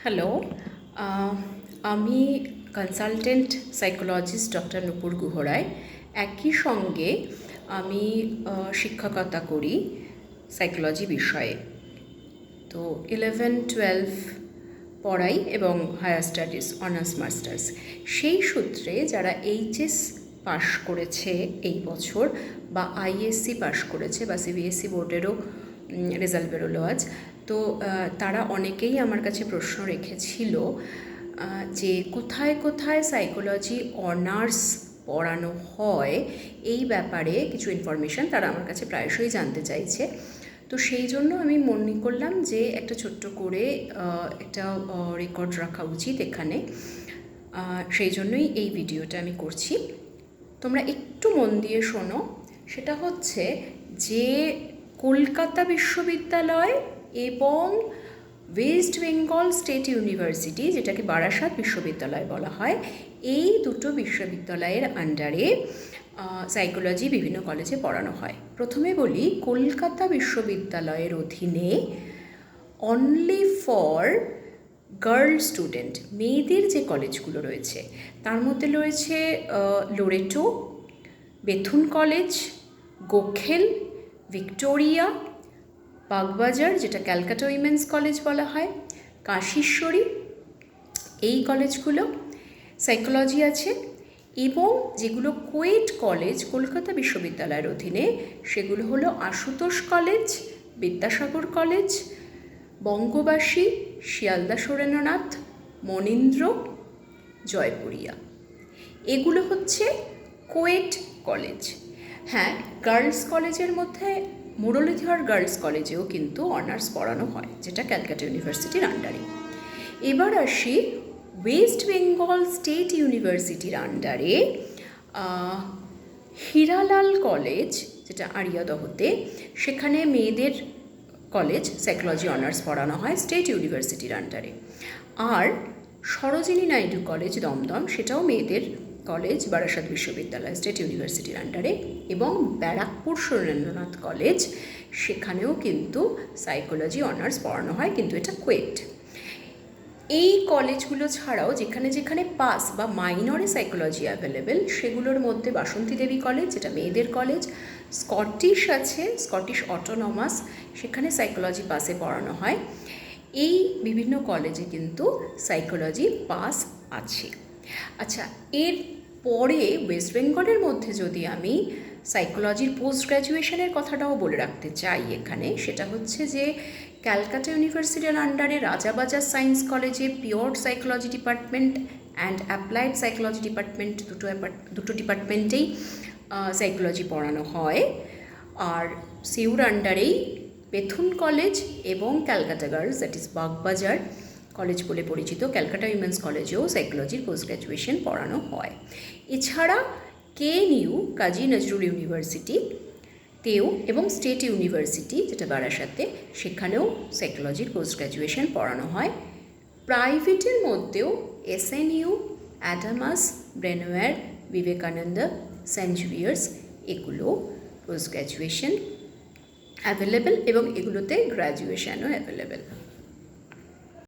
Hello, আমি consultant psychologist doctor নূপুর গুহরায়। একই সঙ্গে আমি শিক্ষকতা করি সাইকোলজি বিষয়ে। তো 11-12 পড়াই এবং হায়ার স্টাডিজ অনার্স মাস্টার্স। সেই সূত্রে যারা এইচএস পাশ করেছে এই বছর বা আইএসসি পাশ করেছে বা সিবিএসসি বোর্ডেরও রেজাল্ট বেরোলো আজ, তো তারা অনেকেই আমার কাছে প্রশ্ন রেখেছিল যে কোথায় কোথায় সাইকোলজি অনার্স পড়ানো হয়, এই ব্যাপারে কিছু ইনফরমেশান তারা আমার কাছে প্রায়শই জানতে চাইছে। তো সেই জন্য আমি মনে করলাম যে একটা ছোট্ট করে একটা রেকর্ড রাখা উচিত এখানে। সেই জন্যই এই ভিডিওটা আমি করছি। তোমরা একটু মন দিয়ে শোনো। সেটা হচ্ছে যে কলকাতা বিশ্ববিদ্যালয় এবং ওয়েস্ট বেঙ্গল স্টেট ইউনিভার্সিটি, যেটাকে বারাসাত বিশ্ববিদ্যালয় বলা হয়, এই দুটো বিশ্ববিদ্যালয়ের আন্ডারে সাইকোলজি বিভিন্ন কলেজে পড়ানো হয়। প্রথমে বলি, কলকাতা বিশ্ববিদ্যালয়ের অধীনে অনলি ফর গার্ল স্টুডেন্ট, মেয়েদের যে কলেজগুলো রয়েছে তার মধ্যে রয়েছে Loreto, Bethune college, Gokhale, Victoria, Bagbazar যেটা ক্যালকাটা উইমেন্স কলেজ বলা হয়, কাশীশ্বরী, এই কলেজগুলো সাইকোলজি আছে। এবং যেগুলো কোয়েট কলেজ কলকাতা বিশ্ববিদ্যালয়ের অধীনে, সেগুলো হলো আশুতোষ কলেজ, বিদ্যাসাগর কলেজ, বঙ্গবাসী, শিয়ালদা সুরেন্দ্রনাথ, মনীন্দ্র, জয়পুরিয়া, এগুলো হচ্ছে কোয়েট কলেজ। হ্যাঁ, গার্লস কলেজের মধ্যে মুরলীধর গার্লস কলেজেও কিন্তু অনার্স পড়ানো হয়, যেটা ক্যালকাটা ইউনিভার্সিটির আন্ডারে। এবার আসি ওয়েস্ট বেঙ্গল স্টেট ইউনিভার্সিটির আন্ডারে হীরালাল কলেজ, যেটা আড়িয়াদহতে, সেখানে মেয়েদের কলেজ সাইকোলজি অনার্স পড়ানো হয় স্টেট ইউনিভার্সিটির আন্ডারে। আর সরোজিনী নাইডু কলেজ দমদম, সেটাও মেয়েদের কলেজ বারাসাত বিশ্ববিদ্যালয় স্টেট ইউনিভার্সিটির আন্ডারে। এবং ব্যারাকপুর সুরেন্দ্রনাথ কলেজ, সেখানেও কিন্তু সাইকোলজি অনার্স পড়ানো হয়, কিন্তু এটা কোয়েট। এই কলেজগুলো ছাড়াও যেখানে যেখানে পাস বা মাইনরে সাইকোলজি অ্যাভেলেবেল, সেগুলোর মধ্যে বাসন্তী দেবী কলেজ, যেটা মেয়েদের কলেজ, স্কটিশ আছে, স্কটিশ অটোনমাস, সেখানে সাইকোলজি পাসে পড়ানো হয়। এই বিভিন্ন কলেজে কিন্তু সাইকোলজি পাস আছে। আচ্ছা, এর পরে ওয়েস্ট বেঙ্গলের মধ্যে যদি আমি সাইকোলজির পোস্ট গ্র্যাজুয়েশনের কথাটাও বলে রাখতে চাই এখানে, সেটা হচ্ছে যে ক্যালকাটা ইউনিভার্সিটির আন্ডারে রাজাবাজার সায়েন্স কলেজে pure psychology department and applied psychology department, দুটো ডিপার্টমেন্টেই সাইকোলজি পড়ানো হয়। আর সিউর আন্ডারেই বেথুন কলেজ এবং Calcutta girls, that is Bagbazar college বলে পরিচিত, ক্যালকাটা উইমেন্স কলেজেও সাইকোলজির পোস্ট গ্র্যাজুয়েশন পড়ানো হয়। এছাড়া কেএনইউ, কাজী নজরুল ইউনিভার্সিটি তেও, এবং স্টেট ইউনিভার্সিটি যেটা বারাসাতে, সেখানেও সাইকোলজির পোস্ট গ্র্যাজুয়েশন পড়ানো হয়। প্রাইভেটের মধ্যেও SNU, Adamas, Brainware, Vivekananda, saint Xavier's, এগুলো পোস্ট গ্র্যাজুয়েশন অ্যাভেলেবেল এবং এগুলোতে গ্র্যাজুয়েশনও অ্যাভেলেবেল।